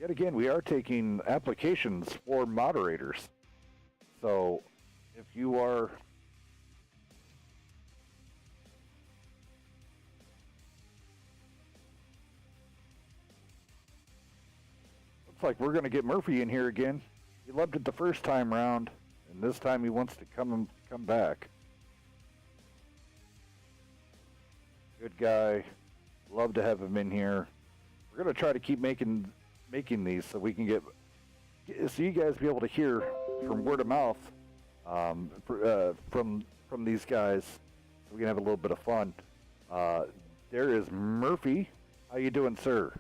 Yet again, we are taking applications for moderators. So, if you are... Looks like we're going to get Murphy in here again. He loved it the first time round, and this time he wants to come back. Good guy. Love to have him in here. We're going to try to keep making these so we can so you guys be able to hear from word of mouth from these guys, so we can have a little bit of fun. There is Murphy. How you doing, sir?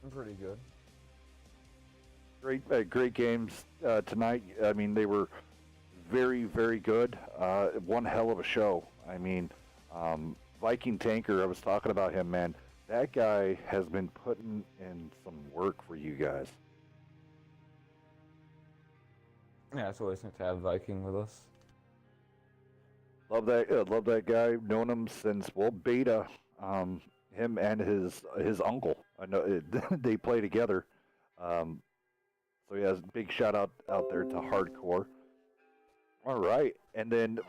I'm pretty good. Great games tonight. I mean, they were very, very good. One hell of a show. I mean, Viking Tanker, I was talking about him, man. That guy has been putting in some work for you guys. Yeah, it's always nice to have Viking with us. Love that guy. Known him since beta. Him and his uncle. I know they play together. So yeah, big shout out there to Hardcore. All right, and then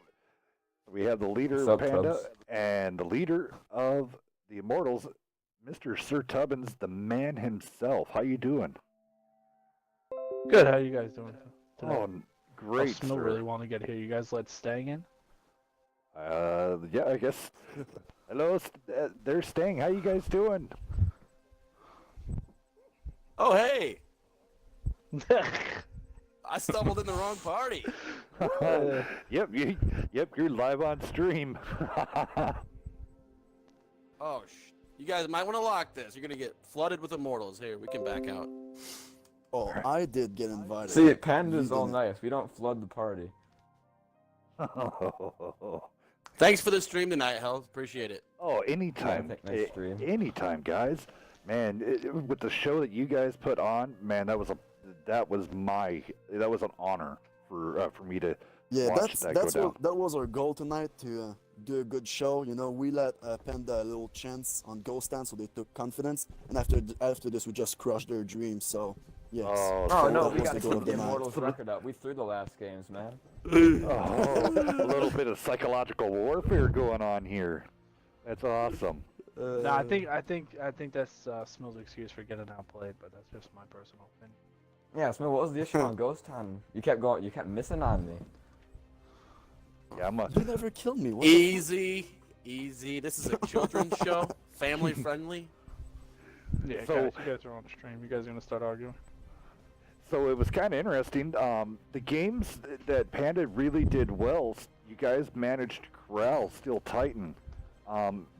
we have the leader of Panda Tubbs? and the leader of the Immortals, Mr. Sir Tubbins, the man himself. How you doing? Good. How you guys doing today? Oh, great, Smil sir. really want to get here. You guys let Stang in? Yeah, I guess. Hello, they're staying. How you guys doing? Oh, hey! I stumbled in the wrong party. Yep, you're live on stream. Oh, you guys might want to lock this. You're gonna get flooded with immortals. Here, we can back out. Oh, I did get invited. See, Panda's You all didn't. nice. We don't flood the party. Thanks for the stream tonight, Health. Appreciate it. Oh, anytime. Nice stream. Anytime, guys. Man, with the show that you guys put on, man, that was an honor for me to Yeah, watch that go down. that was our goal tonight, to do a good show. You know, we let Panda a little chance on Ghost Stand, so they took confidence. And after this, we just crushed their dreams. So yes. Oh, Oh so no, that we was gotta the goal keep of the the night. Immortals record up. We threw the last games, man. Oh, a little bit of psychological warfare going on here. That's awesome. No, I think that's Smil's excuse for getting outplayed, but that's just my personal opinion. Yeah, Smith, what was the issue on Ghost Town? You kept missing on me. Yeah, You never killed me. What the Easy. This is a children's show, family friendly. Yeah, So- guys, you guys are on the stream. You guys gonna start arguing? So it was kind of interesting. The games that Panda really did well, you guys managed to corral Steel Titan.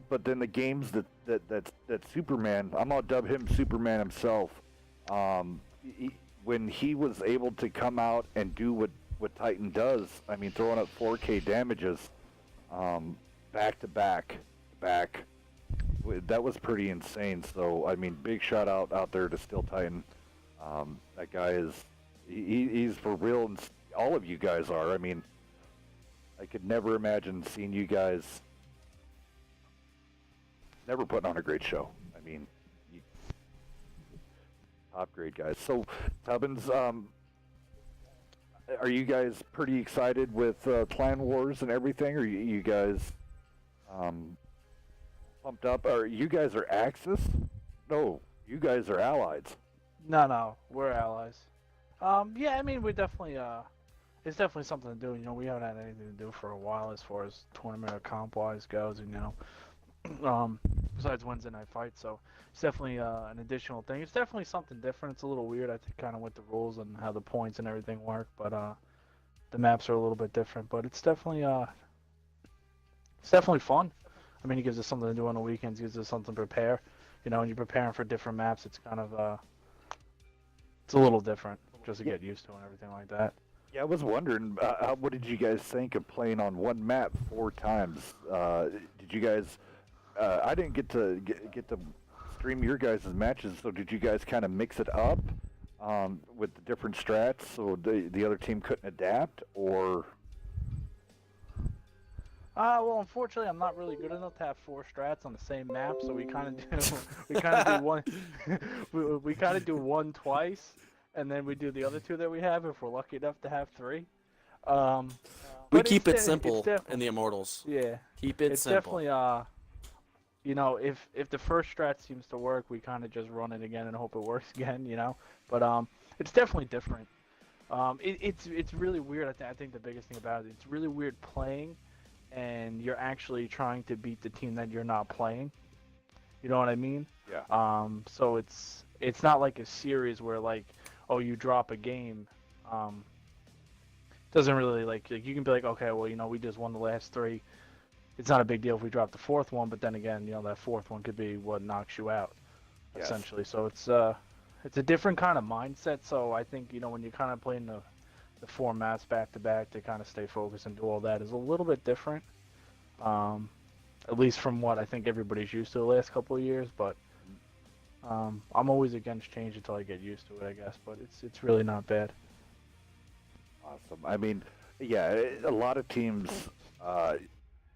But then the games that Superman, I'm gonna dub him Superman himself. When he was able to come out and do what Titan does, I mean, throwing up 4K damages, back to back, that was pretty insane. So I mean, big shout out there to Steel Titan. That guy he's for real, and all of you guys are. I mean, I could never imagine seeing you guys never putting on a great show. I mean, top grade guys. So, Tubbins, are you guys pretty excited with Clan Wars and everything? Or you guys pumped up? Or you guys are Axis? No, you guys are Allies. No, we're allies. Yeah, I mean, we're definitely it's definitely something to do. You know, we haven't had anything to do for a while as far as tournament or comp wise goes, and you know, besides Wednesday night fights. So it's definitely an additional thing. It's definitely something different. It's a little weird, I think, kind of with the rules and how the points and everything work. But the maps are a little bit different. But it's definitely fun. I mean, it gives us something to do on the weekends. It gives us something to prepare. You know, when you're preparing for different maps, it's kind of it's a little different just to get used to and everything like that. Yeah, I was wondering, what did you guys think of playing on one map 4 times? Did you guys? I didn't get to stream your guys' matches, so did you guys kind of mix it up with the different strats, so the other team couldn't adapt, or? Well, unfortunately, I'm not really good enough to have 4 strats on the same map, so we kind of do we kind of do one we kind of do one twice, and then we do the other 2 that we have if we're lucky enough to have 3. Um, We but keep it's it simple it's in the Immortals. yeah, Keep it it's simple. definitely you know, if the first strat seems to work, we kind of just run it again and hope it works again, you know. But it's definitely different. It's really weird. I think the biggest thing about it, it's really weird playing, and you're actually trying to beat the team that you're not playing. You know what I mean? Yeah. So it's not like a series where like, oh, you drop a game. Doesn't really like you can be like, okay, well, you know, we just won the last 3. It's not a big deal if we drop the 4th one, but then again, you know, that 4th one could be what knocks you out, Yes. essentially. So it's a different kind of mindset. So I think, you know, when you're kind of playing the 4 maps back to back to kind of stay focused and do all that is a little bit different. At least from what I think everybody's used to the last couple of years. But I'm always against change until I get used to it, I guess. But it's really not bad. Awesome. I mean, yeah, a lot of teams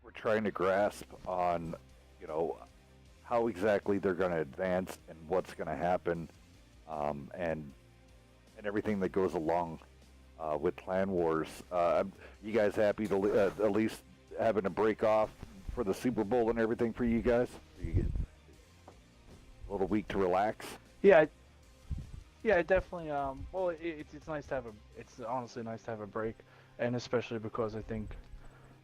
were trying to grasp on, you know, how exactly they're going to advance and what's going to happen, and everything that goes along with Clan Wars. You guys happy to at least having a break off for the Super Bowl and everything for you guys? You get a little week to relax. Yeah, yeah, definitely. Well, it's nice to have it's honestly nice to have a break, and especially because I think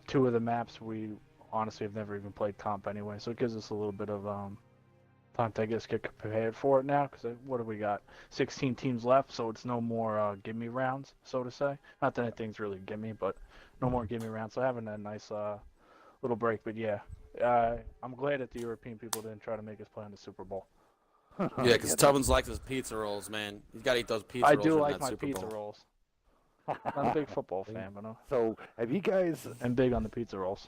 2 of the maps we honestly have never even played comp anyway, so it gives us a little bit of time to, I guess, get prepared for it now. Because what do we got? 16 teams left, so it's no more gimme rounds, so to say. Not that anything's really gimme, but no more gimme rounds. So having a nice little break, but yeah, I'm glad that the European people didn't try to make us play on the Super Bowl. Yeah, because Tubbins likes his pizza rolls, man. He's got to eat those pizza I rolls. do in like that my Super pizza Bowl. rolls. I'm a big football fan, but So, have you guys? I'm big on the pizza rolls.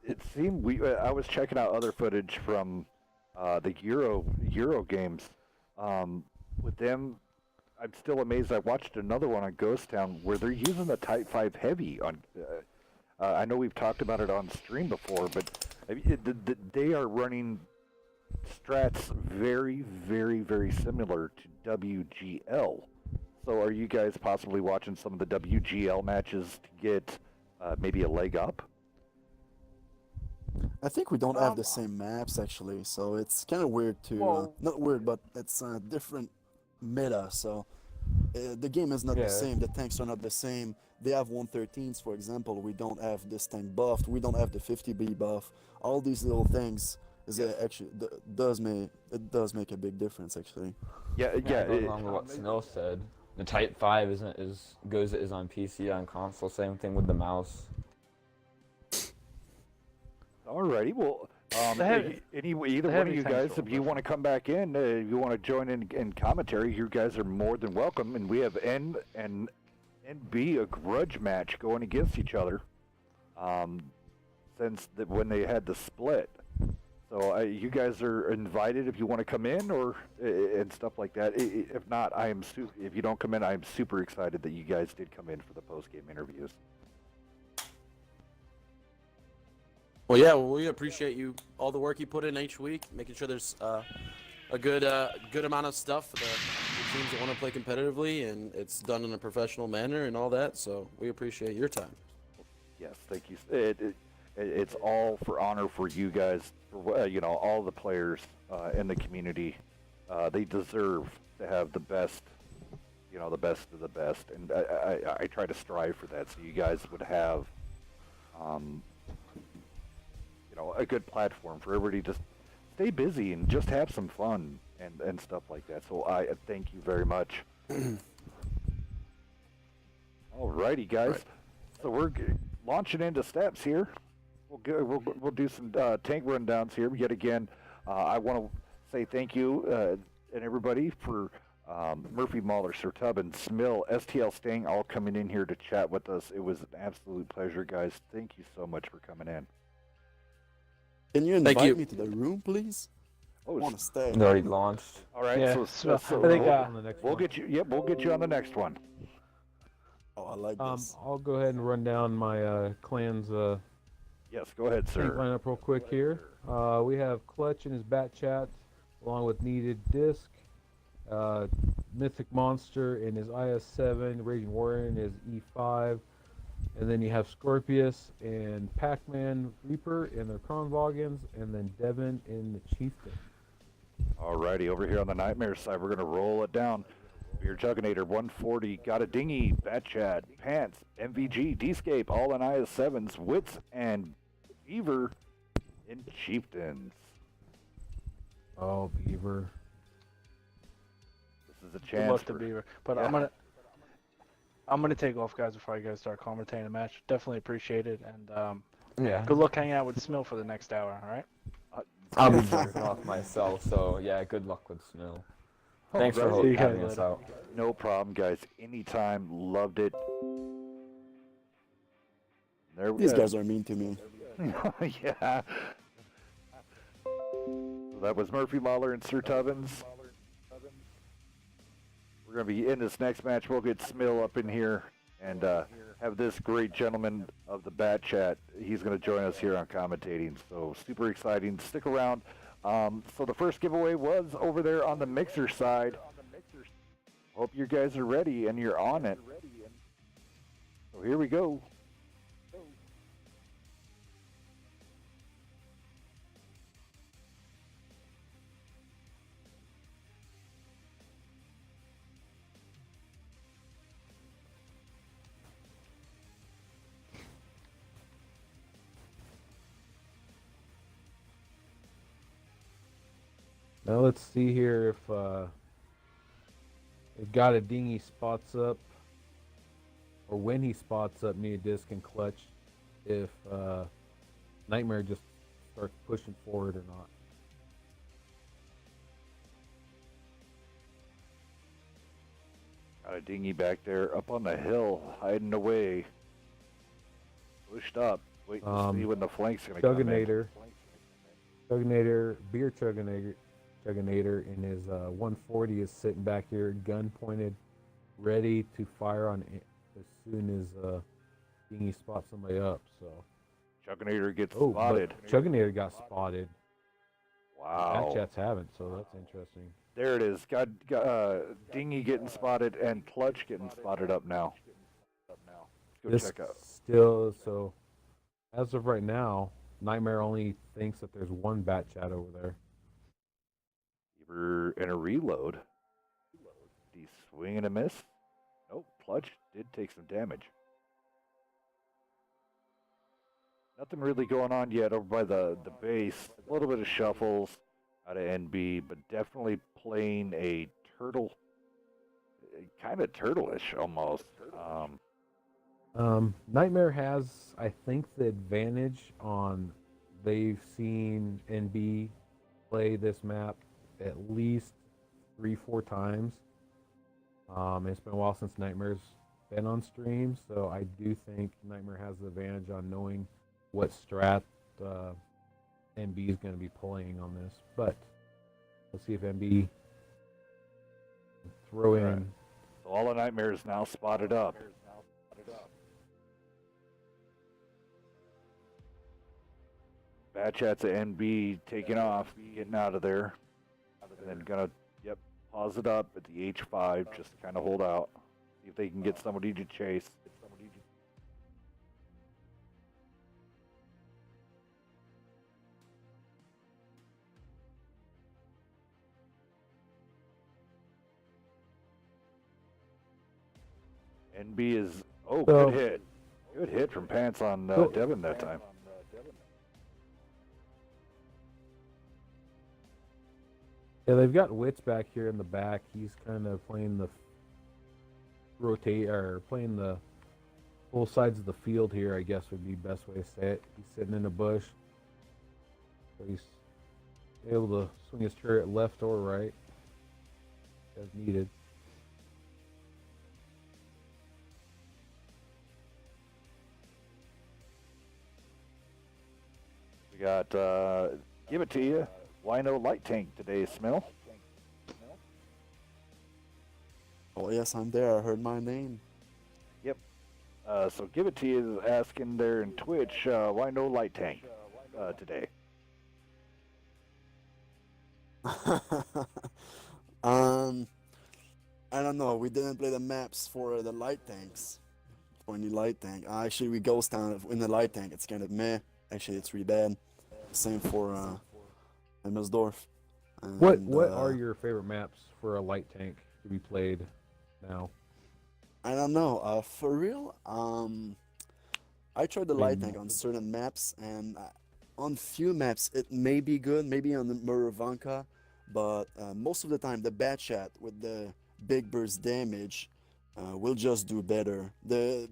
It seemed I was checking out other footage from the Euro games. With them, I'm still amazed. I watched another one on Ghost Town where they're using the Type 5 Heavy on. I know we've talked about it on stream before, but they are running strats very, very, very similar to WGL. So are you guys possibly watching some of the WGL matches to get maybe a leg up? I think we don't have the same maps actually, so it's kind of weird to Well- not weird, but it's a different meta. So the game is not Yeah. the same. The tanks are not the same. They have 113s, for example. We don't have this tank buffed. We don't have the 50B buff. All these little things is actually does make a big difference actually. Yeah, Yeah, going along with what Snow said. The Type 5 is on PC, on console. Same thing with the mouse. Alrighty, well, The heavy- either the one of heavy you tanks guys, are if you want to come back in, if you want to join in commentary, you guys are more than welcome. And we have N and NB, a grudge match going against each other, since when they had the split. So you guys are invited if you want to come in or and stuff like that. If not, if you don't come in, I am super excited that you guys did come in for the post-game interviews. Well, yeah, we appreciate you all the work you put in each week, making sure there's a good amount of stuff for the teams that want to play competitively, and it's done in a professional manner and all that. So we appreciate your time. Yes, thank you. It's all for honor for you guys, for all the players in the community. They deserve to have the best, the best of the best, and I try to strive for that. So you guys would have, a good platform for everybody to stay busy and just have some fun and stuff like that. So I thank you very much. Alrighty, guys. Right. So we're launching into steps here. We'll do some tank rundowns here yet again. I want to say thank you and everybody for Murphy, Mahler, Sir Tubbins, Smill, STL Stang, all coming in here to chat with us. It was an absolute pleasure, guys. Thank you so much for coming in. Can you Thank invite you. me to the room, please? I Oh, want to stay. It already launched. all right. Yeah, So I think we'll get you. Yep, we'll get you on the next one. Oh, I like this. I'll go ahead and run down my clan's Yes, go ahead, Tank sir. lineup real quick here. We have Clutch in his bat chat, along with Needed Disc, Mythic Monster in his IS-7, Raging Warrior in his E5, and then you have Scorpius and Pac-Man Reaper in their Kronvogons, and then Devin in the Chieftain. Alrighty, over here on the Nightmare side, we're going to roll it down. Beer Chugginator 140, Got a Dinghy, Bat Chat, Pants, MVG, D-Scape, all in IS-7s, Wits, and Beaver in Chieftains. Oh, Beaver. This is a Good chance luck for... to Beaver. But Yeah. I'm gonna take off, guys, before you guys start commentating the match. Definitely appreciate it, and Yeah. good luck hanging out with Smill for the next hour. All right. I'll be jumping off myself, so yeah, good luck with Smill. Thanks for Alrighty. See you guys having us later. out. No problem, guys. Anytime. Loved it. There we These go. guys are mean to me. Yeah. So that was Murphy Lawler and Sir Tubbins. We're going to be in this next match. We'll get Smill up in here and have this great gentleman of the Bat Chat. He's going to join us here on commentating. So super exciting. Stick around. So the first giveaway was over there on the mixer side. Hope you guys are ready and you're on it. So here we go. Now let's see here if Got a Dinghy spots up, or when he spots up Near Disc and Clutch, if Nightmare just starts pushing forward or not. Got a Dinghy back there up on the hill, hiding away. Pushed up. Wait to see when the flank's going to come in. Beer Chugginator in his 140 is sitting back here, gun pointed, ready to fire on it as soon as Dinghy spots somebody up. So Chugginator gets but spotted. Chugginator got spotted. Wow. Backchats haven't, so that's interesting. There it is. Got Dinghy getting spotted and Clutch getting spotted up now. Let's go check out. Still, so as of right now, Nightmare only thinks that there's one bat chat over there. Beaver and a reload. Did he swing and a miss? Nope. Clutch did take some damage. Nothing really going on yet over by the base. A little bit of shuffles out of NB, but definitely playing a turtle, kind of turtle-ish almost. Nightmare has, I think, the advantage on they've seen NB play this map at least 3-4 times. It's been a while since Nightmare's been on stream, so I do think Nightmare has the advantage on knowing what strat NB is going to be playing on this. But let's see if NB can throw in. Right. So all the Nightmares now spotted up. Bad chats at NB taking off, getting out of there. And then gonna, pause it up at the H5, just to kind of hold out. See if they can get somebody to chase. NB is, good hit. Good hit from Pants on Devin that time. Yeah, they've got Wits back here in the back. He's kind of playing the playing the both sides of the field here, I guess would be the best way to say it. He's sitting in a bush. So he's able to swing his turret left or right as needed. We got, give it to you. Wino Light Tank today, Smell. Oh yes, I'm there. I heard my name. Yep. So Give It To You is asking there in Twitch, why no light tank today? um, I don't know. We didn't play the maps for the light tanks. For any light tank. Actually, we ghost town in the light tank. It's kind of meh. Actually, it's really bad. Same for Emmersdorf. What And are your favorite maps for a light tank to be played now? I don't know. For real, I tried the I light mean, tank on certain maps, and on few maps it may be good, maybe on the Muravanka, but most of the time the bad chat with the big burst damage will just do better. The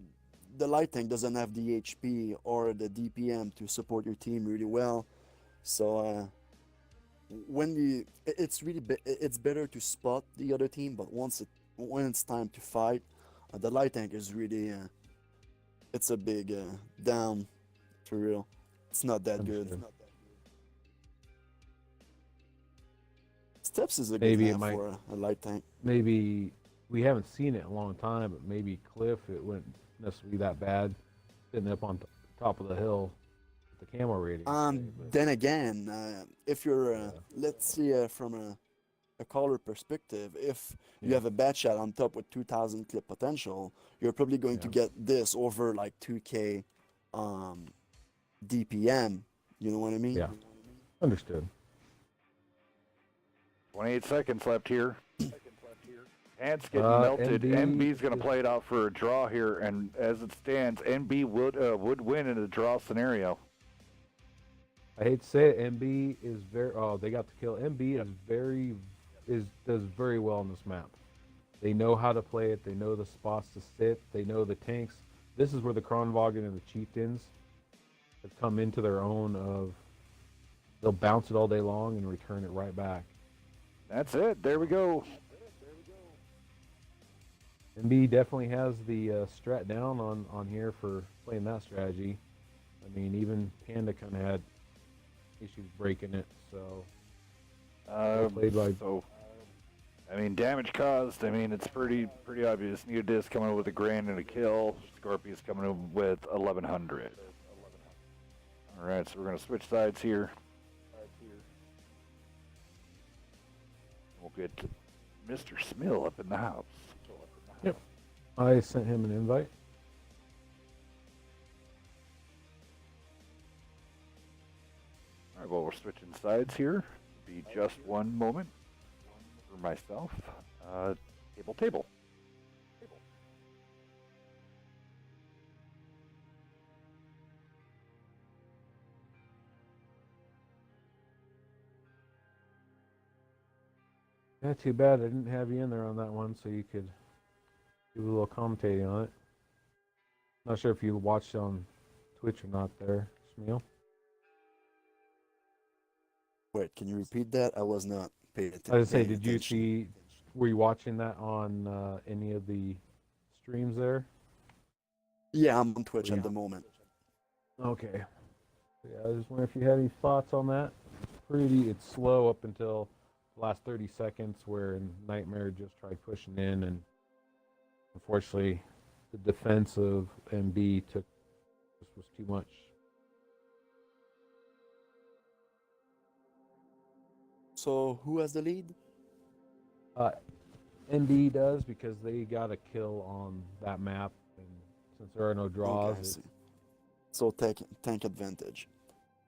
light tank doesn't have the HP or the DPM to support your team really well, so it's really it's better to spot the other team, but when it's time to fight, the light tank is really it's a big down for real. It's not that good. understood. Steps is a good Maybe it map might. for a light tank. Maybe we haven't seen it in a long time, but maybe Cliff, it wouldn't necessarily be that bad, sitting up on top of the hill with the camo rating. Then again, if you're Yeah. let's see from a caller perspective, if you Yeah. have a bad shot on top with 2000 clip potential, you're probably going to Yeah. get this over like 2k DPM. You know what I mean? Yeah. Understood. 28 seconds left here. Pants getting melted. NB's going to play it out for a draw here, and as it stands, NB would win in a draw scenario. I hate to say it, MB is very. Oh, they got the kill. MB does very well on this map. They know how to play it. They know the spots to sit. They know the tanks. This is where the Kronwagen and the Chieftains have come into their own. Of they'll bounce it all day long and return it right back. That's it. There we go. MB definitely has the strat down on here for playing that strategy. I mean, even Panda kind of had issues breaking it, so played by. So, I mean, damage caused. I mean, it's pretty obvious. Neodis coming in with a grand and a kill. Scorpius coming in with 1100. All right, so we're gonna switch sides here. We'll get Mr. Smill up in the house. Yep. I sent him an invite. All right, well, we're switching sides here. Be just one moment for myself. Table. Yeah, too bad I didn't have you in there on that one, so you could do a little commentating on it. Not sure if you watched on Twitch or not there, Smeal. Wait, can you repeat that? I was not paying attention. I was gonna say, did you see, were you watching that on any of the streams there? Yeah, I'm on Twitch Yeah. at the moment. Okay. Yeah, I was just wondering if you had any thoughts on that. It's slow up until the last 30 seconds where Nightmare just tried pushing in, and unfortunately the defense of MB was too much. So who has the lead? NB does, because they got a kill on that map, and since there are no draws, Okay, I see. So tank advantage.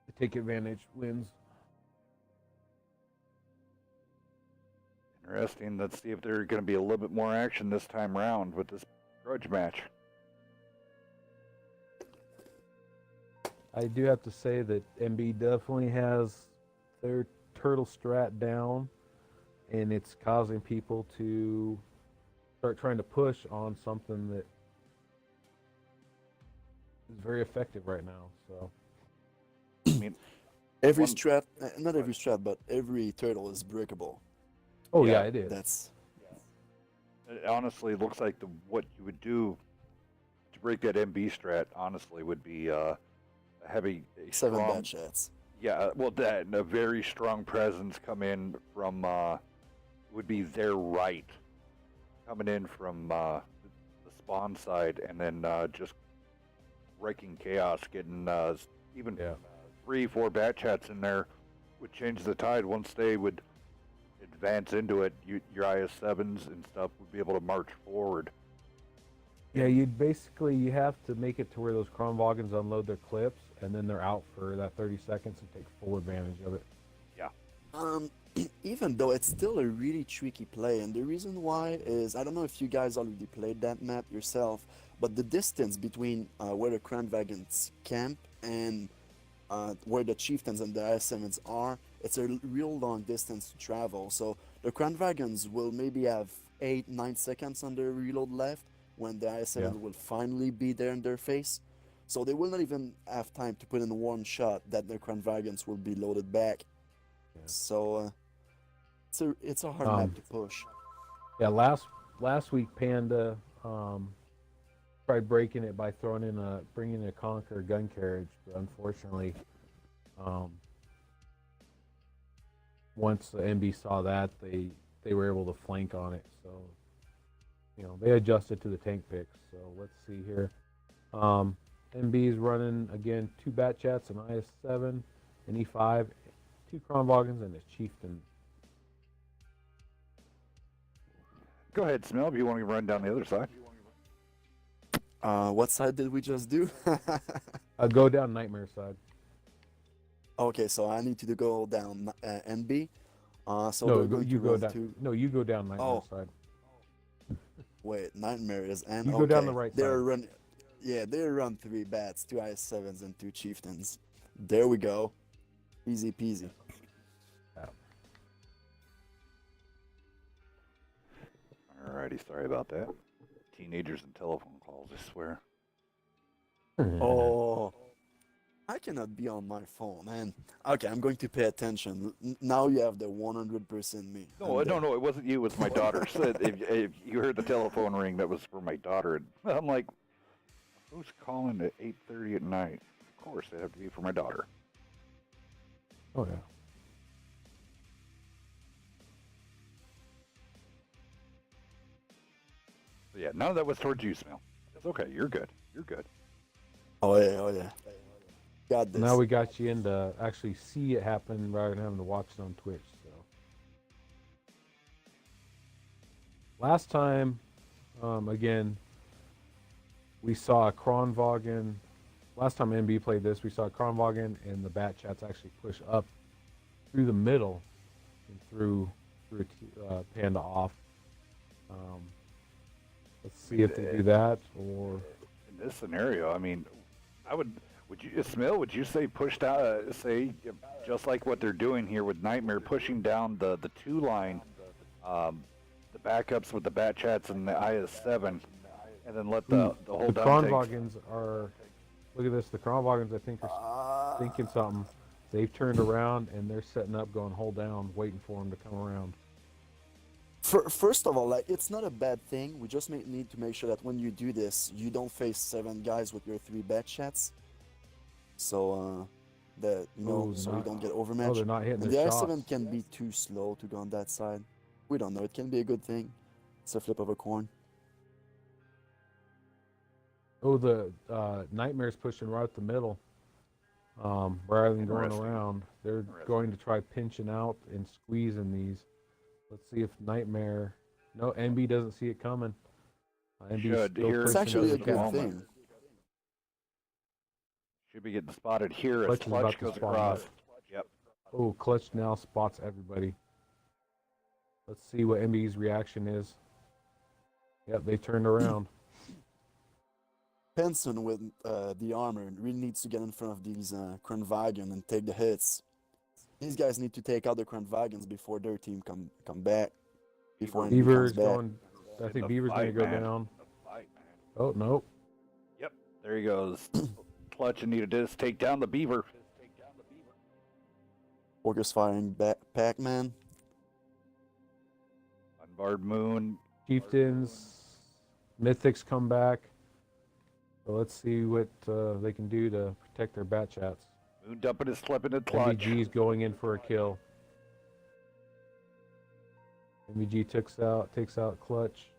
the take advantage wins. Interesting. Let's see if there's going to be a little bit more action this time around with this grudge match. I do have to say that MB definitely has their turtle strat down, and it's causing people to start trying to push on something that is very effective right now. So, I mean, Every One- strat, not every strat, but every turtle is breakable. oh Yeah, yeah, it is. That's it honestly looks like what you would do to break that MB strat, honestly, would be having a 7 strong, bad shots. yeah, well, that and a very strong presence come in from would be their right, coming in from the spawn side, and then just wrecking chaos, getting even Yeah. 3, 4 bat chats in there would change the tide. Once they would advance into it, your IS-7s and stuff would be able to march forward. Yeah, you have to make it to where those Kronwagens unload their clips, and then they're out for that 30 seconds and take full advantage of it. Even though it's still a really tricky play, and the reason why is, I don't know if you guys already played that map yourself, but the distance between where the Kronwagens camp and where the chieftains and the IS-7s are, it's a real long distance to travel. So the Kronwagens will maybe have 8-9 seconds on their reload left when the IS-7 will finally be there in their face. So they will not even have time to put in one shot that the Kronwagens will be loaded back. Yeah. So it's a hard map to push. Yeah, last week Panda tried breaking it by bringing in a Conquer gun carriage, but unfortunately, once the NB saw that, they were able to flank on it. So, they adjusted to the tank picks. So let's see here. NB is running again 2 bat chats, an IS-7, an E5, 2 Kronwagens, and a chieftain. Go ahead, Smell, if you want to run down the other side. What side did we just do? Go down Nightmare side. Okay, so I need to go down NB. So No, we're going you to go run down. to... No, you go down Nightmare side. Wait, Nightmare is N. You go down the right they're side. They run 3 bats, 2 IS-7s, and 2 chieftains. There we go. Easy peasy. Yeah. Alrighty, sorry about that. Teenagers and telephone calls, I swear. Oh, I cannot be on my phone, man. Okay, I'm going to pay attention. Now you have the 100% me. No, no, it wasn't you. It was my daughter. Said if you heard the telephone ring, that was for my daughter. And I'm like, who's calling at 8:30 at night? Of course, it had to be for my daughter. Oh yeah. So yeah, none of that was towards you, Smell. It's okay. You're good. You're good. Oh yeah. Got this. Now we got you in to actually see it happen rather than having to watch it on Twitch. So last time, again, we saw a Kronwagen. Last time NB played this, we saw a Kronwagen and the bat chats actually push up through the middle and through Panda off. Let's see if they do that, or in this scenario, I mean, would you, Smil, would you say pushed out, say, just like what they're doing here with Nightmare, pushing down the 2 line, the backups with the bat chats and the IS-7, and then let the whole the down Kronwagens are. Look at this. The Kronwagens, I think, are thinking something. They've turned around and they're setting up, going hold down, waiting for them to come around. First of all, it's not a bad thing. We just need to make sure that when you do this, you don't face 7 guys with your 3 bat chats. So that you don't get overmatched. Oh, they're not hitting and their the shots. I-7 can be too slow to go on that side. We don't know. It can be a good thing. It's a flip of a coin. Oh, the Nightmare's pushing right up the middle. Rather than going around, they're going to try pinching out and squeezing these. Let's see if Nightmare. No, NB doesn't see it coming. It's actually a good thing. Should be getting spotted here as Clutch is about Clutch to goes spot across. up. Yep. Oh, Clutch now spots everybody. Let's see what NB's reaction is. Yep, they turned around. Penson with the armor really needs to get in front of these Kronwagen and take the hits. These guys need to take out the Kronwagens before their team come back. Before Beaver's comes back. going. I think Beaver's going to go down. Oh, no. Yep, there he goes. Clutch and need to just take down the Beaver. Focus firing back Pac-Man. Unbarred Moon. Chieftains, Mythics come back. So let's see what they can do to protect their bat chats. Moon dumping his slip into Clutch. MVG's going in for a kill. MVG takes out Clutch.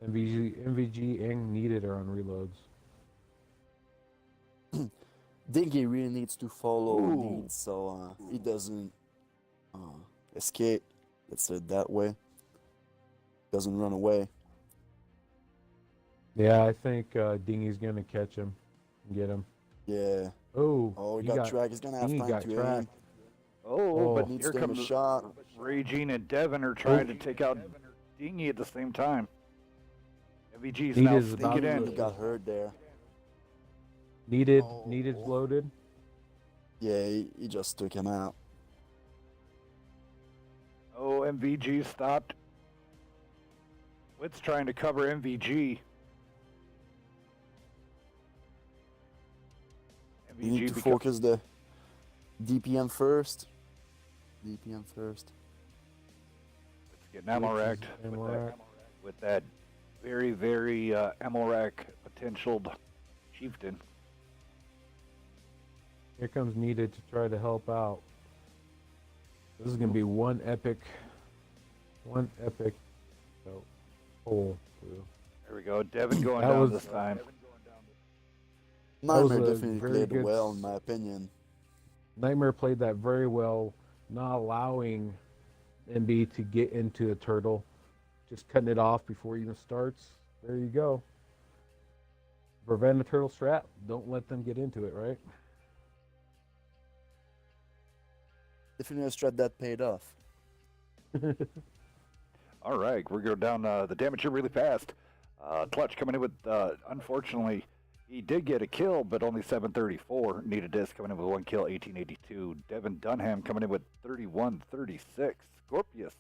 MVG and Needed are on reloads. Dingy really needs to follow Ooh. needs so he doesn't escape. Let's say it that way. Doesn't run away. Yeah, I think Dingy's gonna catch him and get him. Yeah. Oh, Oh, he got tracked. He's gonna have Dingy time got to aim. tracked. Oh, Oh. but Needs here to aim a comes shot. Raging and Devin are trying to take out Dingy at the same time. MVG's now Needed's about sneaking He in. got hurt there. Needed's loaded. Yeah, he just took him out. Oh, MVG stopped. Wit's trying to cover MVG. You need to MVG focus the DPM first. DPM first. Let's get ammo racked with that very, very ammo rack potentialed chieftain. Here comes Needed to try to help out. This is gonna be one epic hole through. There we go. Devin going That down was- this time. was Nightmare a definitely very played good well, in my opinion. Nightmare played that very well, not allowing MB to get into a turtle, just cutting it off before it even starts. There you go. Prevent a turtle strap. Don't let them get into it, right? Definitely a strat that paid off. All right, we're going down the damage here really fast. Clutch coming in with, unfortunately, he did get a kill, but only 734. Needed Disc coming in with 1 kill, 1882. Devin Dunham coming in with 3136. Scorpius,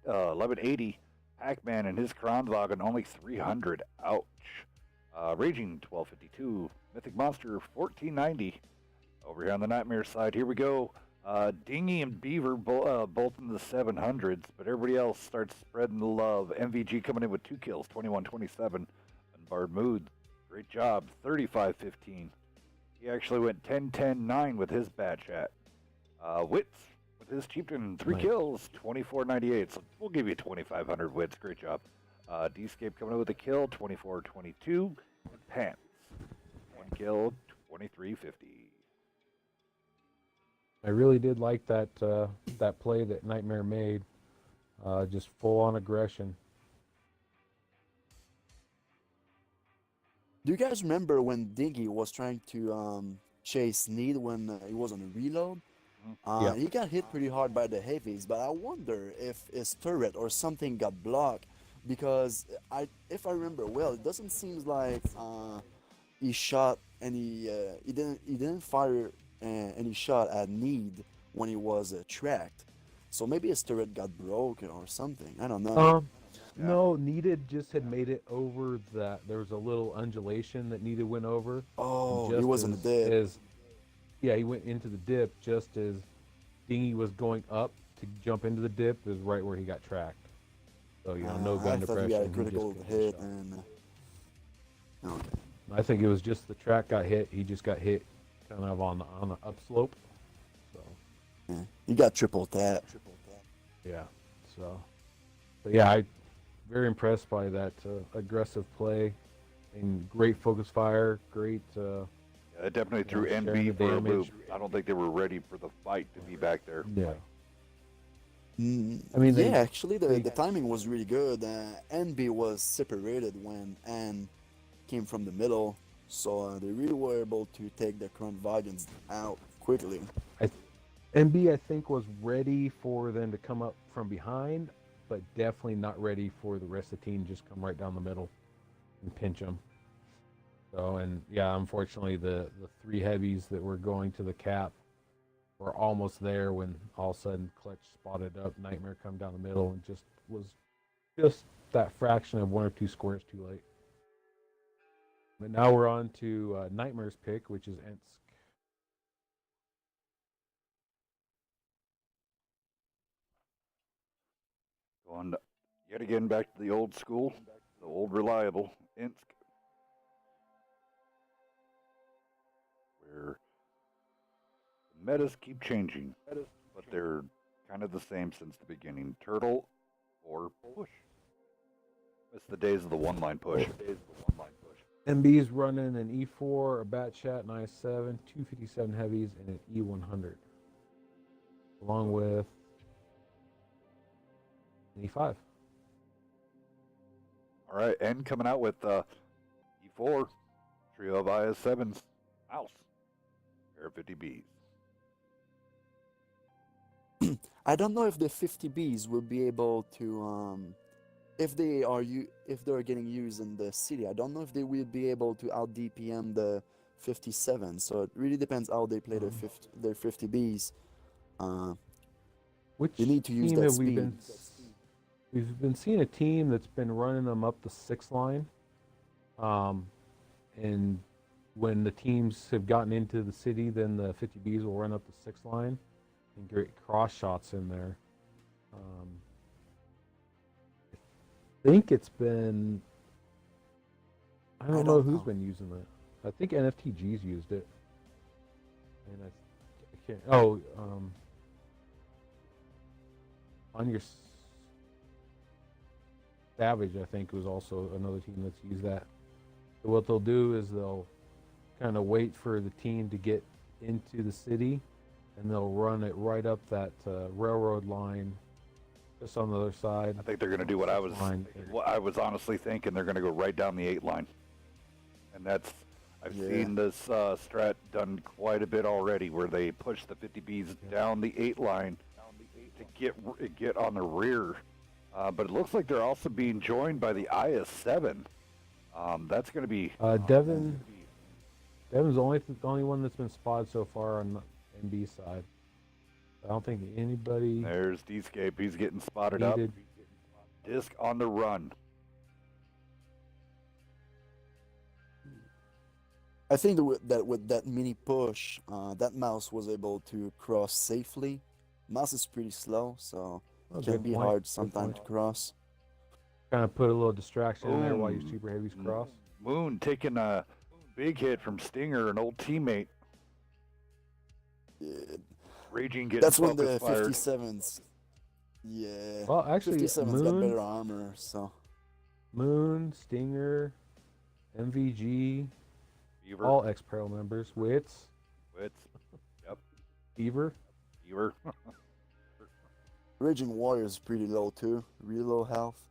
1180. Hackman and his Kronwagen, only 300. Ouch. Raging, 1252. Mythic Monster, 1490. Over here on the Nightmare side, here we go. Dingy and Beaver both in the 700s, but everybody else starts spreading the love. MVG coming in with 2 kills, 21-27. Unbarred Mood, great job, 35-15. He actually went 10-10-9 with his bad chat. Wits with his chieftain, 3 Nice. kills, 24-98. So we'll give you 2,500 Wits, great job. D-Scape coming in with a kill, 24-22. And Pants, 1 kill, 23-50. I really did like that that play that Nightmare made. Just full on aggression. Do you guys remember when Dingy was trying to chase Need when he was on a reload? Yeah. He got hit pretty hard by the heavies, but I wonder if his turret or something got blocked because if I remember well, it doesn't seem like he shot any. He didn't fire any shot at Need when he was tracked. So maybe his turret got broken or something. I don't know. Yeah. No, Needed just had made it over that. There was a little undulation that Needed went over. Oh, he just was in the dip. Yeah, he went into the dip just as Dingy was going up to jump into the dip. Is right where he got tracked. So no gun I thought depression. he got a just critical couldn't hit shot. and. Okay. I think it was just the track got hit. He just got hit kind of on the upslope. So Yeah. He got triple tap. yeah. So yeah, I very impressed by that aggressive play and great focus fire. Great. It definitely threw sharing the NB for a loop. damage. I don't think they were ready for the fight to be back there. Yeah. I mean, yeah, actually, the timing was really good. NB was separated when N came from the middle, so they really were able to take the current Vagans out quickly. NB, I think, was ready for them to come up from behind, but definitely not ready for the rest of the team to just come right down the middle and pinch them. So, and yeah, unfortunately, the 3 heavies that were going to the cap were almost there when all of a sudden Clutch spotted up Nightmare come down the middle and just that fraction of 1 or 2 squares too late. But now we're on to Nightmare's pick, which is Ensk. Going yet again back to the old school, the old reliable Insk, where the metas keep changing, but they're kind of the same since the beginning. Turtle or push. It's the days of the one-line push. MB's running an E4, a Bat Chat, an I7, 257 heavies, and an E100, along with an E5. All right, N coming out with E4, trio of IS7s, mouse, pair of 50Bs. I don't know if the 50Bs will be able to, if they're getting used in the city. I don't know if they will be able to out DPM the 57. So it really depends how they play their 50Bs. Which You need to use team that have we speed. been? We've been seeing a team that's been running them up the 6 line, and when the teams have gotten into the city, then the 50Bs will run up the 6 line and get cross shots in there. I think it's been. I don't know who's been using that. I think NFTG's used it, and I can't. Oh, on your Savage, I think, was also another team that's used that. So what they'll do is they'll kind of wait for the team to get into the city, and they'll run it right up that railroad line, just on the other side. I think they're going to do what I was honestly thinking. They're going to go right down the 8 line, and I've seen this strat done quite a bit already, where they push the 50Bs down the 8 line to get on the rear. But it looks like they're also being joined by the IS7. That's going to be Devin's the only one that's been spotted so far on the NB side. I don't think anybody. There's D-Scape. He's getting spotted up. Disc on the run. I think that with that mini push, that mouse was able to cross safely. Mouse is pretty slow, so it can be hard sometimes to cross. Kind of put a little distraction in there while your super heavies cross. Moon taking a big hit from Stinger, an old teammate. Yeah. Raging getting That's when the fired. 57s. Yeah. Well, actually, 57's got better armor, so. Moon, Stinger, MVG, Beaver. all ex-Peril members. Wits. Yep. Beaver. Raging Warrior is pretty low too, real low health.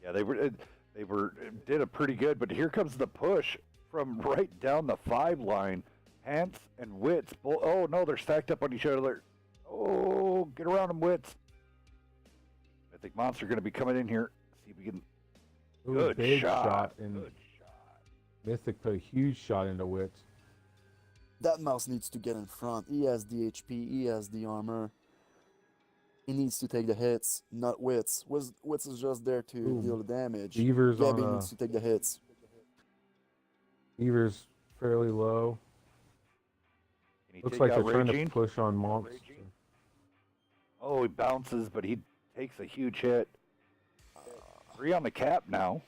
Yeah, they did a pretty good, but here comes the push from right down the 5 line. Hans and Wits. Oh no, they're stacked up on each other. Oh, get around them, Wits. I think Monster going to be coming in here. See if we can. Ooh, Good big shot. Good shot. Mythic put a huge shot into Wits. That mouse needs to get in front. He has the HP, he has the armor. He needs to take the hits, not Wits. Wits is just there to deal the damage. Beaver's Gabby on needs to take the hits. Beaver's fairly low. Can he Looks take like out they're trying Raging? to push on Monster. Oh, he bounces, but he takes a huge hit. 3 on the cap now.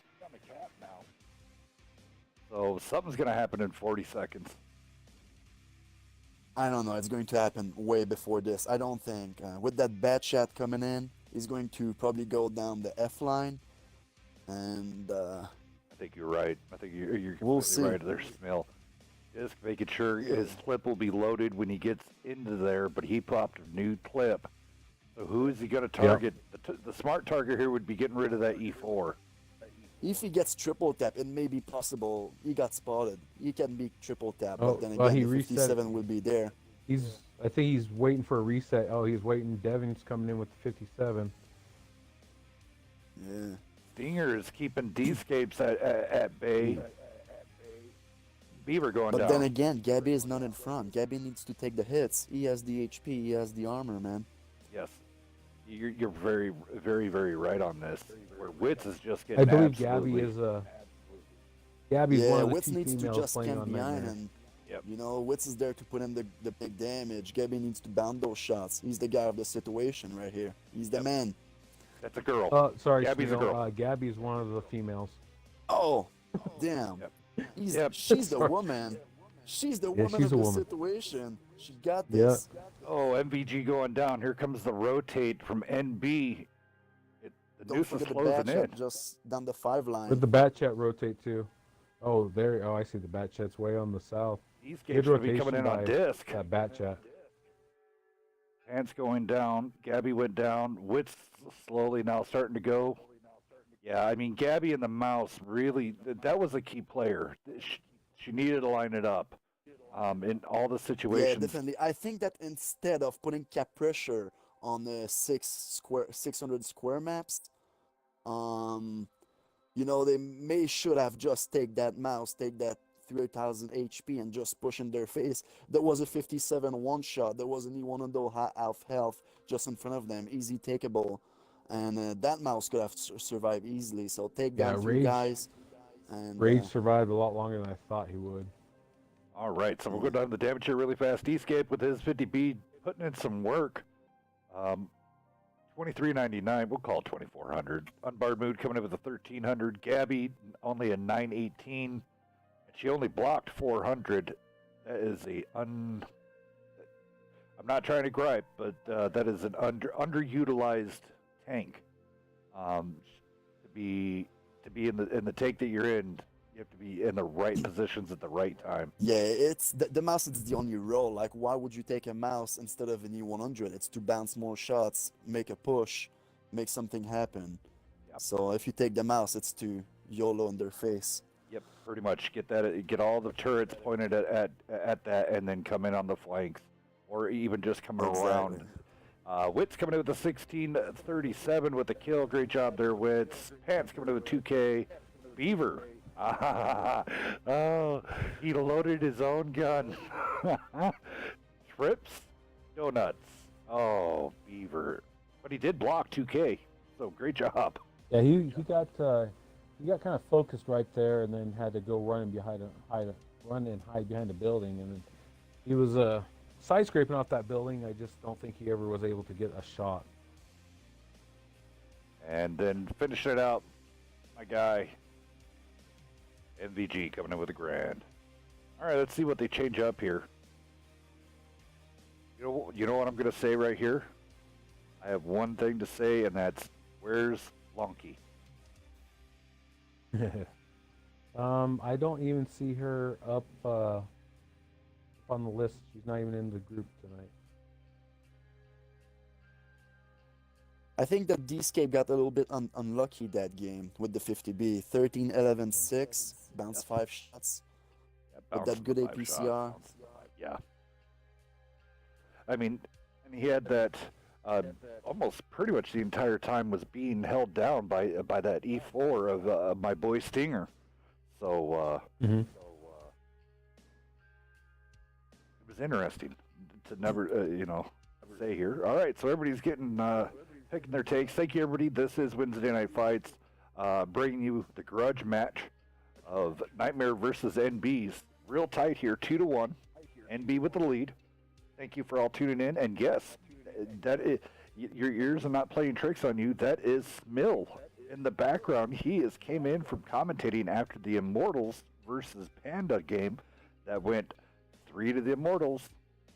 So something's going to happen in 40 seconds. I don't know, it's going to happen way before this. I don't think. With that bad shot coming in, he's going to probably go down the F line. And I think you're right. I think you're We'll completely see. right there, Smill. Just making sure his clip will be loaded when he gets into there, but he popped a new clip. So who is he going to target? The smart target here would be getting rid of that E4. if he gets triple tap, it may be possible he got spotted. He can be triple tap, Oh, but then well, again, he the reset. 57 will be there. I think he's waiting for a reset. Oh, he's waiting. Devin's coming in with the 57. Yeah. Stinger is keeping D-Scapes at bay. Beaver going But down. then again, Gabby is not in front. Gabby needs to take the hits. He has the HP, he has the armor, man. Yes. You're very, very, very right on this. Where Wits is just getting I believe absolutely... Gabby is Gabby's one Yeah, of the Wits two needs to females just playing camp on behind Nightmare. and, Yep. you know, Wits is there to put in the big damage. Gabby needs to bound those shots. He's the guy of the situation right here. He's the man. That's a girl. Sorry, Gabby's a Smeal, girl. Gabby's one of the females. Oh, damn. Yep. She's the Sorry. woman. She's the Yeah, woman she's of a the woman. situation. She got Yeah. this. Oh, MVG going down. Here comes the rotate from NB. The don't Noose is forget the closing bat chat in. just down the 5 line. Where'd the bat chat rotate to? Oh, there. Oh, I see the bat chat's way on the south. These Good games going to be rotation coming in on by disc. that bat chat. Pants going down. Gabby went down. Wits slowly now starting to go. Yeah, I mean, Gabby and the mouse really, that was a key player. She needed to line it up in all the Yeah, situations. definitely. I think that instead of putting cap pressure on the 600 square maps, um, you know, they should have just take that mouse, take that 3000 HP and just push in their face. There was a 57 one shot. There was an E1 half health just in front of them, easy takeable, and that mouse could have survived easily. So take Yeah, down 3 Rage. guys, and Rage survived a lot longer than I thought he would. All right, so we'll go down to the damage here really fast. Escape with his 50B putting in some work. 2399, we'll call it 2400. Unbarred Mood coming in with a 1300. Gabby only a 918. And she only blocked 400. That is I'm not trying to gripe, but that is an underutilized tank. To be in the tank that you're in, you have to be in the right positions at the right time. yeah, it's the mouse is the only role. Like, why would you take a mouse instead of an E100? It's to bounce more shots, make a push, make something happen. Yep. So if you take the mouse, it's to YOLO in their face. Yep, pretty much. Get all the turrets pointed at that, and then come in on the flanks, or even just come around. Wits coming in with a 1637 with the kill. Great job there, Wits. Pants coming in with 2K. Beaver. Oh, he loaded his own gun. Trips, donuts. Oh, Beaver. But he did block 2K, so great job. Yeah, he got kind of focused right there, and then had to go run and hide behind a building, and then he was side scraping off that building. I just don't think he ever was able to get a shot. And then finish it out, my guy. MVG coming in with a grand. All right, let's see what they change up here. You know what I'm going to say right here? I have one thing to say, and that's, where's Lonky? I don't even see her up on the list. She's not even in the group tonight. I think that D-Scape got a little bit unlucky that game with the 50B. 13, 11, 6, bounce 5 shots. With that good APCR. Yeah. I mean, and he had that almost pretty much the entire time was being held down by that E4 of my boy Stinger. So it was interesting to never, say here. All right, so everybody's getting picking their takes. Thank you, everybody. This is Wednesday Night Fights, bringing you the grudge match of Nightmare versus NBs. Real tight here, 2-1. NB with the lead. Thank you for all tuning in. And yes, that is, your ears are not playing tricks on you. That is Smill in the background. He came in from commentating after the Immortals versus Panda game that went 3 to the Immortals,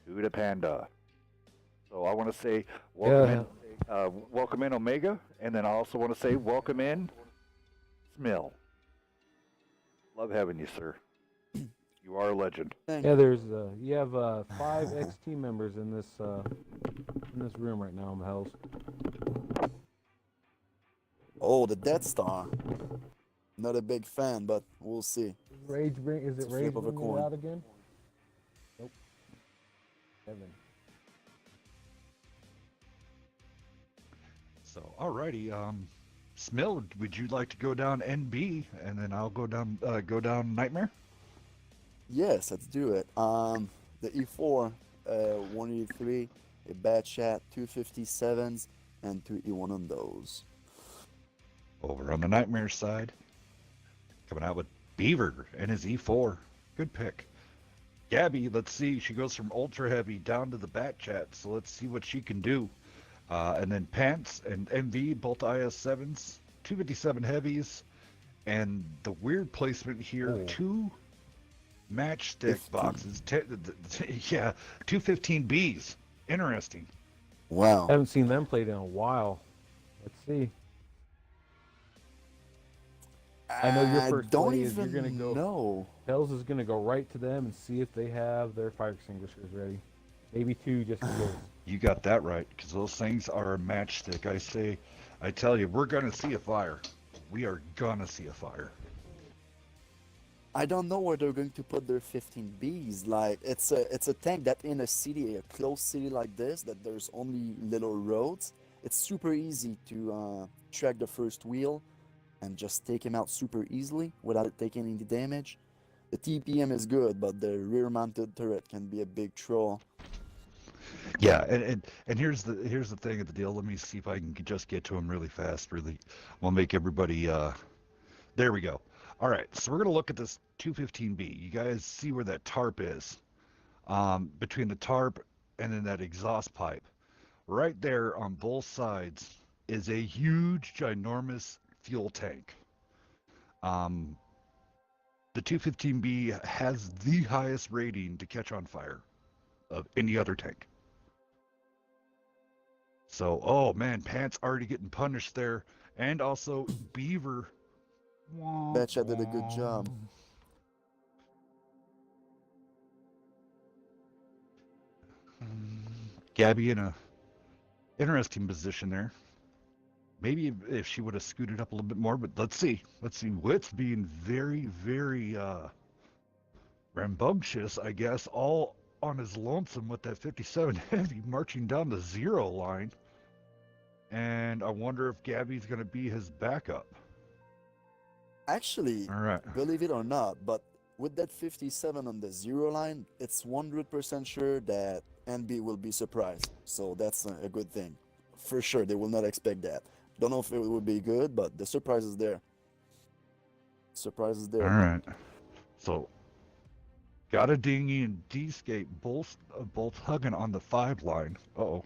2 to Panda. So I want to say welcome in Omega, and then I also want to say welcome in Smill. Love having you, sir. You are a legend. Yeah, there's you have 5 ex-team members in this room right now, Hells. Oh, the Death Star. Not a big fan, but we'll see. Is it Rage bringing it out again? Nope. Kevin. So, alrighty, Smill, would you like to go down NB, and then I'll go down Nightmare? Yes, let's do it. The E4, 183, a bad chat, 257s, and 2 E1 on those. Over on the Nightmare side, coming out with Beaver and his E4. Good pick. Gabby, let's see, she goes from ultra heavy down to the bat chat, so let's see what she can do. And then Pants and MV, both IS7s, 257 heavies, and the weird placement here, 2 matchstick 15. boxes, 215Bs. Interesting. Wow. I haven't seen them played in a while. Let's see. I know your I first don't play is you're gonna even go. know. Tails is gonna go right to them and see if they have their fire extinguishers ready. Maybe 2 just in case. You got that right, because those things are a matchstick. I tell you, we're gonna see a fire. We are gonna see a fire. I don't know where they're going to put their 15 Bs. Like it's a tank that in a city, a closed city like this, that there's only little roads. It's super easy to track the first wheel and just take him out super easily without it taking any damage. The TPM is good, but the rear-mounted turret can be a big troll. Yeah, and here's the thing of the deal. Let me see if I can just get to him really fast. Really, we'll make everybody. There we go. All right, so we're gonna look at this 215B. You guys see where that tarp is? Between the tarp and then that exhaust pipe, right there on both sides is a huge, ginormous fuel tank. Um, the 215B has the highest rating to catch on fire of any other tank. So, oh man, Pants already getting punished there, and also Beaver. Betcha did a good job. Gabby in a interesting position there. Maybe if she would have scooted up a little bit more, but let's see. Let's see. Wit's being very, very rambunctious, I guess, all on his lonesome with that 57 heavy marching down the 0 line. And I wonder if Gabby's going to be his backup. Actually, All right. believe it or not, but with that 57 on the 0 line, it's 100% sure that NB will be surprised. So that's a good thing. For sure, they will not expect that. Don't know if it would be good, but the surprise is there. Surprise is there. All right. So, got a dinghy and D-skate both hugging on the 5 line. Uh-oh.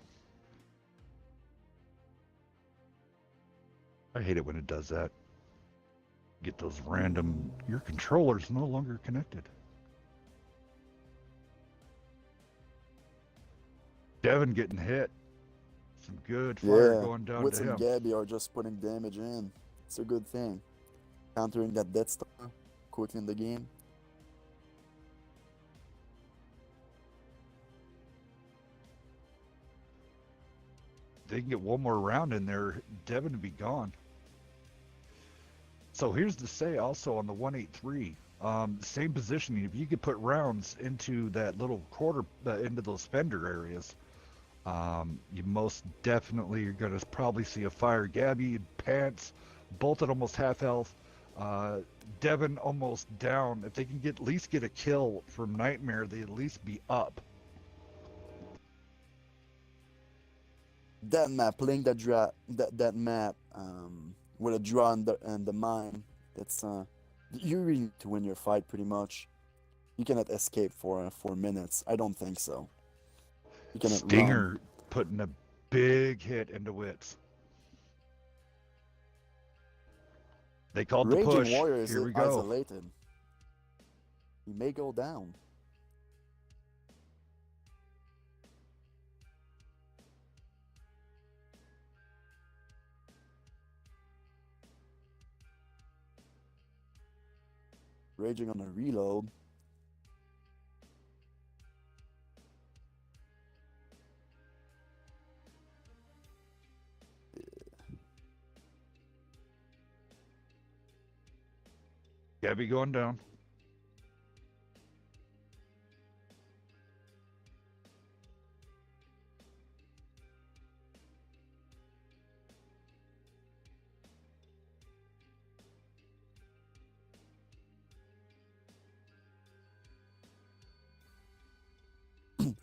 I hate it when it does that. Get those random... Your controller's no longer connected. Devin getting hit. Some good fire Yeah, going down Wits to and him. Gabby are just putting damage in. It's a good thing. Countering that Death Star quickly in the game. They can get one more round in there, Devin would be gone. So here's the say also on the 183. Same positioning. If you could put rounds into that little quarter, into those fender areas, you most definitely are going to probably see a fire. Gabby and Pants, both at almost half health. Devin almost down. If they can at least get a kill from Nightmare, they at least be up. That map, playing that map with a draw and the mine, that's you really need to win your fight pretty much. You cannot escape for 4 minutes. I don't think so. You cannot run. Stinger putting a big hit into Wits. They called the Raging push. Warrior is Here we go. isolated. He may go down. Raging on a reload. Gabby going down.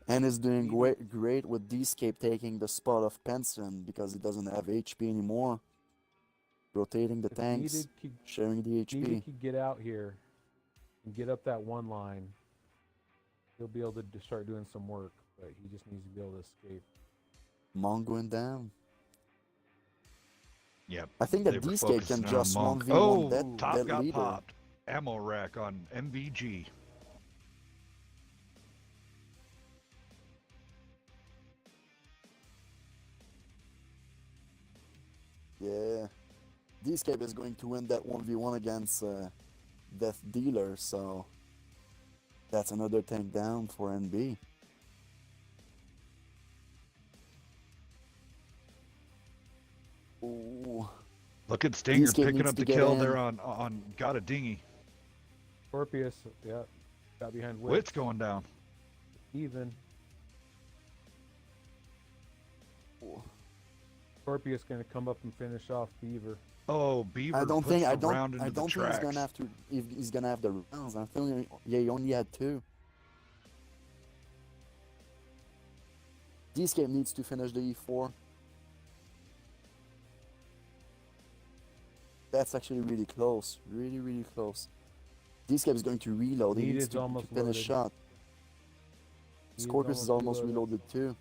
And is doing great with D-scape taking the spot of Penson because he doesn't have HP anymore. Rotating the If tanks, Needed could, sharing the Needed HP. could get out here and get up that 1 line. He'll be able to start doing some work, but he just needs to be able to escape. Monk going down. Yep. I think They that were D-scape can focusing on just Monk. 1v1 Oh, that top got leader. popped. Ammo rack on MVG. Yeah. Dscape is going to win that 1v1 against Death Dealer, so that's another tank down for NB. Ooh. Look at Stinger Dscape picking needs up to the get kill in. there on got a dinghy. Scorpius, yeah, got behind Wit's going down. Even. Ooh. Scorpius gonna come up and finish off Beaver. Oh, Beaver I don't puts think the round into the he's tracks. gonna have to. If he's gonna have the rounds, I'm feeling. Yeah, he only had 2. Dscape needs to finish the E4. That's actually really close. Really, really close. Dscape is going to reload. He needs Needed's to almost finish loaded. shot. Needed's Scorpius is almost reloaded. reloaded too.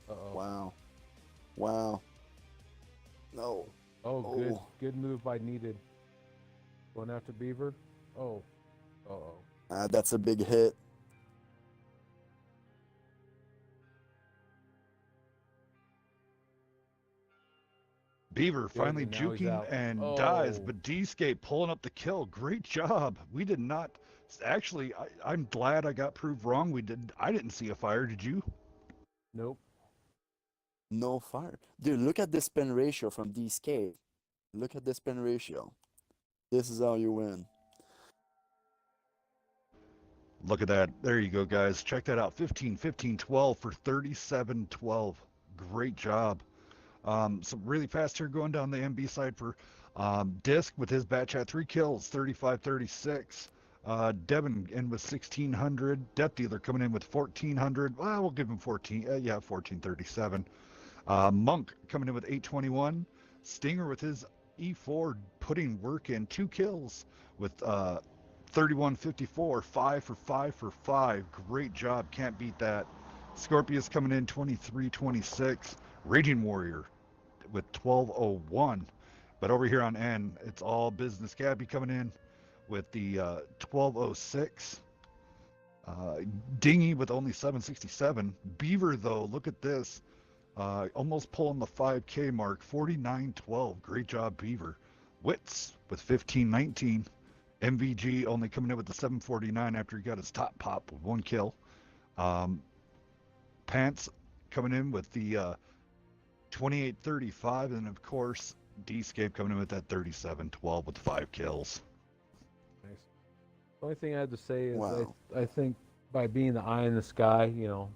Uh-oh. Wow. Wow. No. Oh, good, Oh. good move by Needed. Going after Beaver. Oh. Uh-oh. That's a big hit. Beaver finally and now he's juking out. and dies, Oh. but D-Scape pulling up the kill. Great job. We did not. Actually, I'm glad I got proved wrong. I didn't see a fire. Did you? Nope. No fire. Dude, look at the spin ratio from Dscape. Look at the spin ratio. This is how you win. Look at that. There you go, guys. Check that out. 15, 15, 12 for 37, 12. Great job. Some really fast here going down the MB side for Disc with his bat chat. 3 kills, 35, 36. Devin in with 1600. Death Dealer coming in with 1400. Well, we'll give him 14. 1437. Monk coming in with 821. Stinger with his E4 putting work in. 2 kills with 3154. 5 for 5 for 5. Great job. Can't beat that. Scorpius coming in 2326. Raging Warrior with 1201. But over here on N, it's all business. Gabby coming in with the 1206. Dingy with only 767. Beaver, though, look at this. Almost pulling the 5K mark, 4912. Great job, Beaver. Wits with 1519. MVG only coming in with the 749 after he got his top pop with 1 kill. Pants coming in with the 2835, and of course, Dscape coming in with that 3712 with 5 kills. Nice. The only thing I have to say is Wow. I think by being the eye in the sky, you know,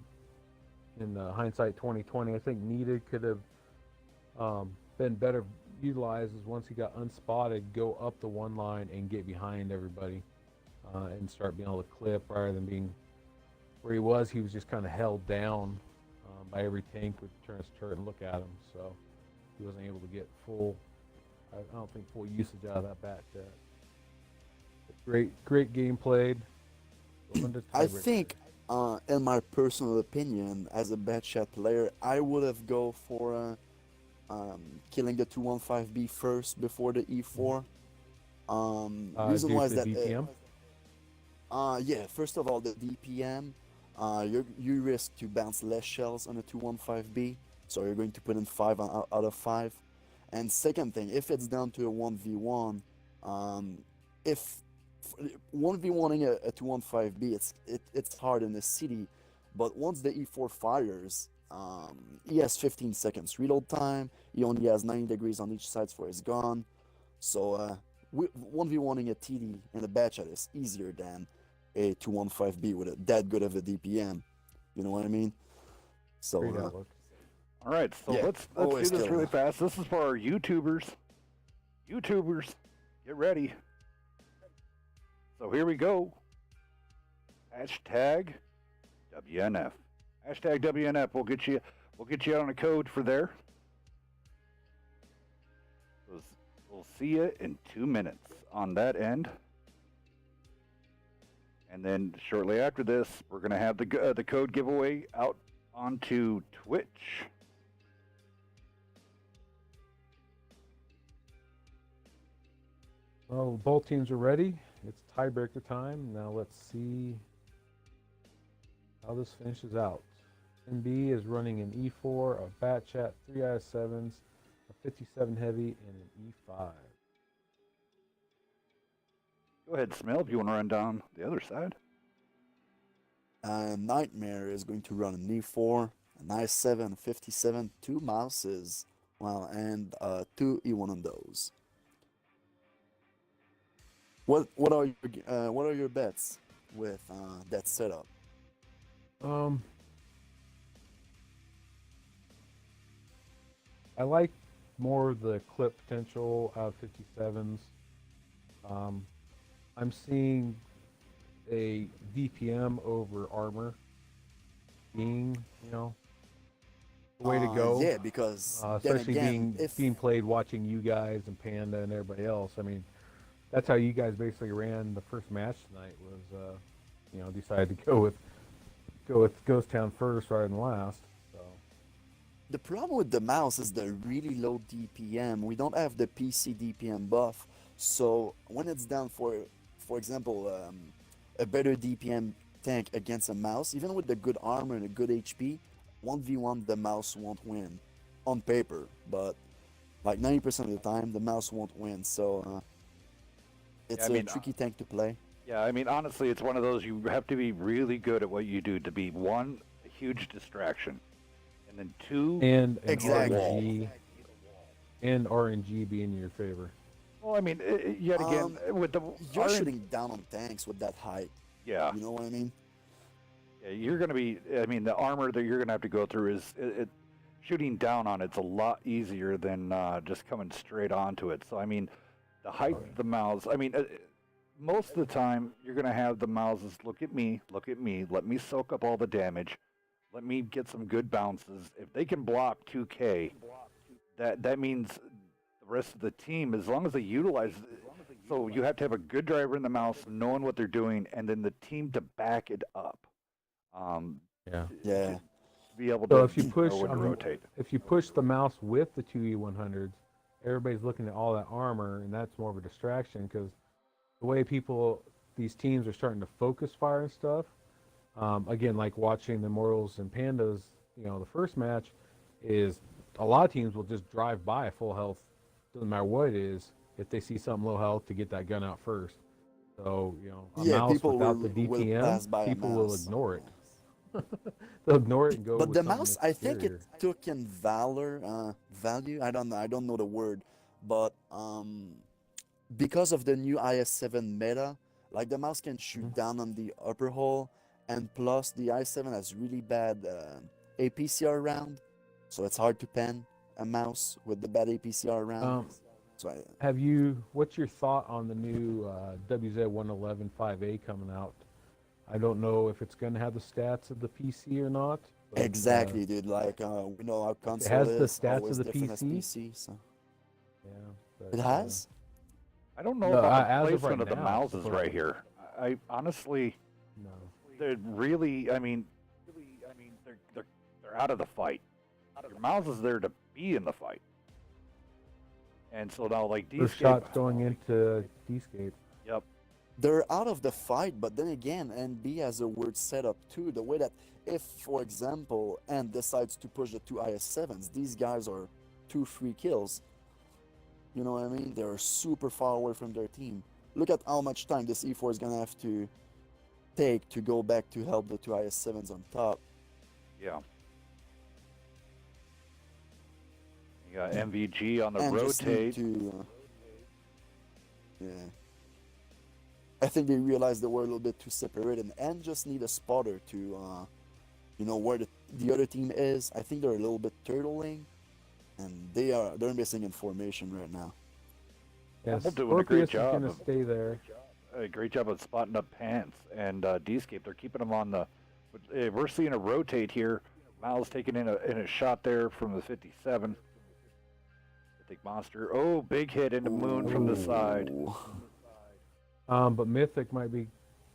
in the hindsight 2020, I think Needed could have been better utilized as once he got unspotted, go up the one line and get behind everybody and start being able to clip rather than being where he was just kind of held down by every tank would turn his turret and look at him, so he wasn't able to get full, I don't think full usage out of that bat jet. Great game played. I think, in my personal opinion, as a bat chat player, I would have go for killing the 215B first before the E4. Reason due why to is that DPM? yeah, first of all, the DPM, you risk to bounce less shells on a 215B, so you're going to put in 5 out of 5. And second thing, if it's down to a 1v1, if 1v1ing a 215B, it's hard in the city, but once the E4 fires, he has 15 seconds reload time, he only has 90 degrees on each side for his gun, so 1v1ing a TD in the bat chat is easier than a 215B with that good of a DPM, you know what I mean? So Great outlook. All right, so Yeah, let's always do this kill really them. fast. This is for our YouTubers. YouTubers, get ready. So here we go. Hashtag WNF. Hashtag WNF. We'll get you out on a code for there. We'll see you in 2 minutes on that end. And then shortly after this, we're gonna have the code giveaway out onto Twitch. Well, both teams are ready. It's tiebreaker time. Now let's see how this finishes out. NB is running an E4, a bat chat, 3 out of 7s, a 57 heavy, and an E5. Go ahead, Smell, if you want to run down the other side. Nightmare is going to run an E4, an I7, a 57, two mouses, well, and two E1 on those. What are your bets with that setup? I like more the clip potential out of 57s. I'm seeing a DPM over armor being, the way to go. Yeah, because then Especially again, being played watching you guys and Panda and everybody else. I mean, that's how you guys basically ran the first match tonight. Was decided to go with Ghost Town first rather than last. So the problem with the mouse is the really low DPM. We don't have the PC DPM buff, so when it's down for example, a better DPM tank against a mouse, even with the good armor and a good HP, 1v1 the mouse won't win on paper, but like 90% of the time the mouse won't win. So it's a tricky tank to play. Yeah, I mean, honestly, it's one of those you have to be really good at what you do to be, one, a huge distraction, and then two, and Exactly. RNG and RNG be in your favor. well, I mean, yet again, with the You're RNG shooting down on tanks with that height. yeah, You know what I mean? yeah, you're going to be, I mean, the armor that you're going to have to go through is, shooting down on it's a lot easier than just coming straight onto it. So, I mean, the height of the mouths, I mean, most of the time, you're going to have the mouses look at me, let me soak up all the damage, let me get some good bounces. If they can block 2K, that means the rest of the team, as long as they utilize, so you have to have a good driver in the mouse, knowing what they're doing, and then the team to back it up. Yeah. Yeah. To be able So to if you push, know when to rotate. if you push the mouse with the two E100s, everybody's looking at all that armor, and that's more of a distraction because the way these teams are starting to focus fire and stuff. Again, like watching the Immortals and Pandas, the first match is a lot of teams will just drive by full health, doesn't matter what it is, if they see something low health to get that gun out first. So, a Yeah, mouse people without will the pass by DPM, a people will mouse. ignore it. They'll ignore it and go But with the something mouse, that's I think it scarier. took in value. I don't know the word, but because of the new IS7 meta, like the mouse can shoot down on the upper hole, and plus the i7 has really bad APCR round, so it's hard to pen a mouse with the bad APCR round. So What's your thought on the new WZ111 5A coming out? I don't know if it's going to have the stats of the PC or not. But, exactly, dude. Like we know how console has the is stats always of the different as PC? PC. So Yeah. But, it has. I don't know No, about the as of placement right of the now, it's mouses supposed right to. here. I honestly, no. they're really, I mean, they're out of the fight. Your mouse is there to be in the fight. And so now, like First D-Scape, shots going into D-Scape. yep, They're out of the fight, but then again, NB has a weird setup too. The way that if, for example, N decides to push the two IS7s, these guys are 2-3 kills. You know what I mean? They're super far away from their team. Look at how much time this E4 is gonna have to take to go back to help the two IS7s on top. yeah. You got MVG on the And just need rotate. to, yeah. I think they realized they were a little bit too separated, and just need a spotter to, where the other team is. I think they're a little bit turtling, and they're missing information right now. Yeah, Apple doing a great Scorpius is job going to of- stay there. A great job of spotting up pants and D-Scape. They're keeping them on the. We're seeing a rotate here. Miles taking in a shot there from the 57. I think Monster. Oh, big hit into Moon from the side. Ooh. But Mythic might be,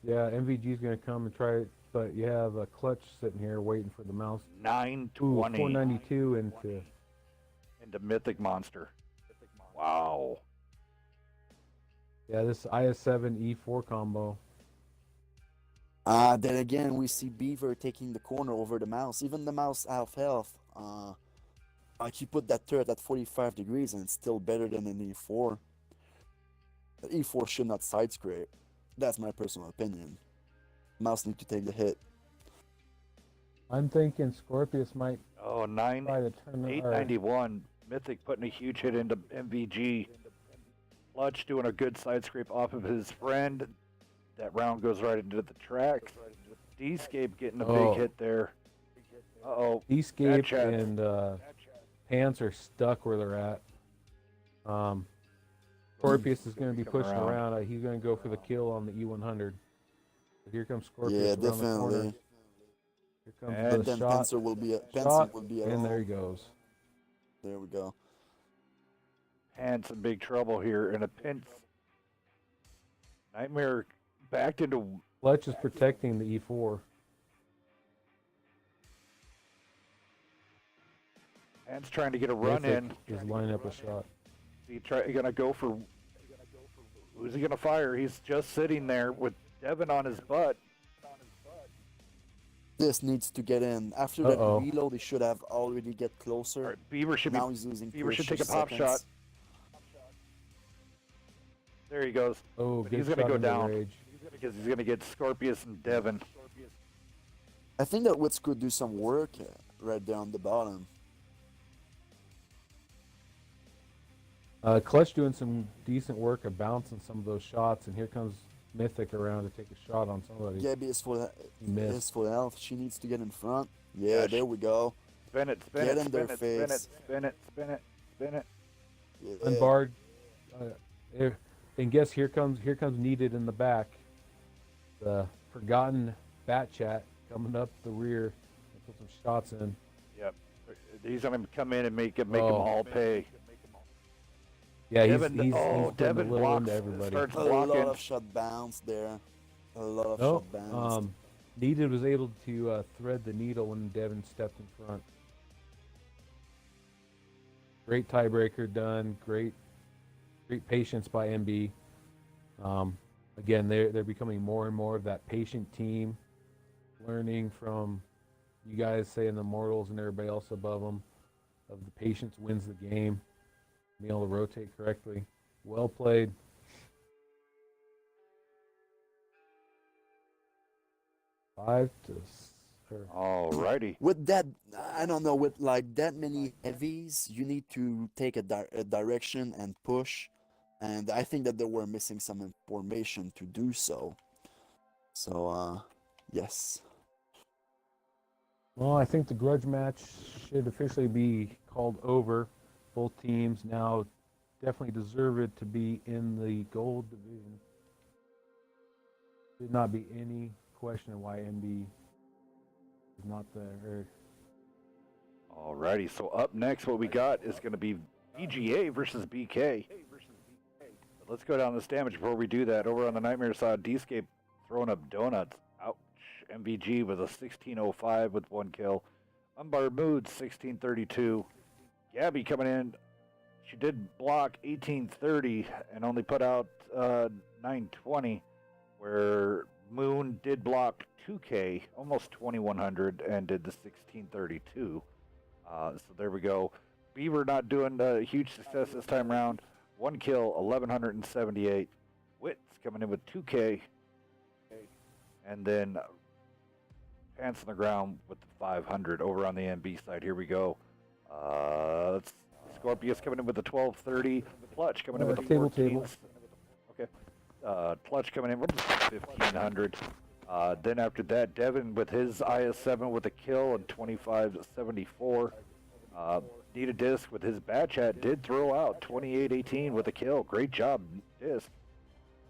MVG's going to come and try it, but you have a Clutch sitting here waiting for the mouse. Ooh, 920 492 into. into Mythic Monster. Wow. Yeah, this IS7 E4 combo. Then again, we see Beaver taking the corner over the mouse. Even the mouse half health. Like you put that turret at 45 degrees and it's still better than an E4. The E4 should not side scrape. That's my personal opinion. Mouse need to take the hit. I'm thinking Scorpius might Oh, try to turn the. 891. Mythic putting a huge hit into MVG. Clutch doing a good side scrape off of his friend. That round goes right into the tracks. D-scape getting a big hit there. Uh-oh. D-scape Chat. and Pants are stuck where they're at. Scorpius is going to be pushing around. He's going to go for the kill on the E100. But here comes Scorpius Yeah, around the corner. definitely. Here comes And the Then shot. Pencil will be Shot, at and there home. he goes. There we go. Pants in big trouble here in a pinch. Nightmare backed into. Fletch is protecting the E4. Pants trying to get a run in. Mythic is lining up a shot. He gonna go for. Who's he gonna fire? He's just sitting there with Devin on his butt. This needs to get in. After that reload, he should have already get closer. All right, Beaver should Now he's losing Beaver should take precious a pop seconds. shot. There he goes. Oh, But good he's gonna shot go into down Rage. because he's gonna get Scorpius and Devin. I think that Wits could do some work right there on the bottom. Clutch doing some decent work of bouncing some of those shots, and here comes Mythic around to take a shot on somebody. Gabby is Missed. full health. She needs to get in front. Yeah, there we go. Spin it, spin Get it, in their spin it, spin it, face. spin it, spin it, spin it. Yeah. Unbarred. And guess here comes Needed in the back. The forgotten Bat Chat coming up the rear and put some shots in. Yep. He's gonna come in and make them all pay. Yeah, Devin, he's Devin putting a little blocks, into everybody. starts A blocking. lot of shot bounce there. A lot of Nope. shot bounce. Needed was able to thread the needle when Devin stepped in front. Great tiebreaker done. Great patience by MB. Again, they're becoming more and more of that patient team, learning from you guys saying the Mortals and everybody else above them. Of the patience wins the game. Being able to rotate correctly. Well played. Alrighty. With that, I don't know, with like that many heavies, you need to take a direction and push. And I think that they were missing some information to do so. So, yes. Well, I think the grudge match should officially be called over. Both teams now definitely deserved to be in the gold division. Should not be any question of why MB is not there. Alrighty. So up next, what we got is going to be BGA versus BK. But let's go down this damage before we do that. Over on the Nightmare side, D-scape throwing up donuts. Ouch. MVG with a 1605 with 1 kill. Unbarred Mood 1632. Gabby coming in. She did block 1830 and only put out 920, where Moon did block 2K, almost 2100, and did the 1632. So there we go. Beaver not doing a huge success this time around. 1 kill, 1178. Wits coming in with 2K. And then Pants on the ground with the 500 over on the NB side. Here we go. Scorpius coming in with the 1230. Clutch coming in with the Table. 14. Okay. Clutch coming in with the 1500. Then after that, Devin with his IS-7 with a kill and 2574. Need a Disc with his Bad Chat did throw out 2818 with a kill. Great job, Disc.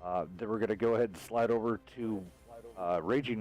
Then we're going to go ahead and slide over to Raging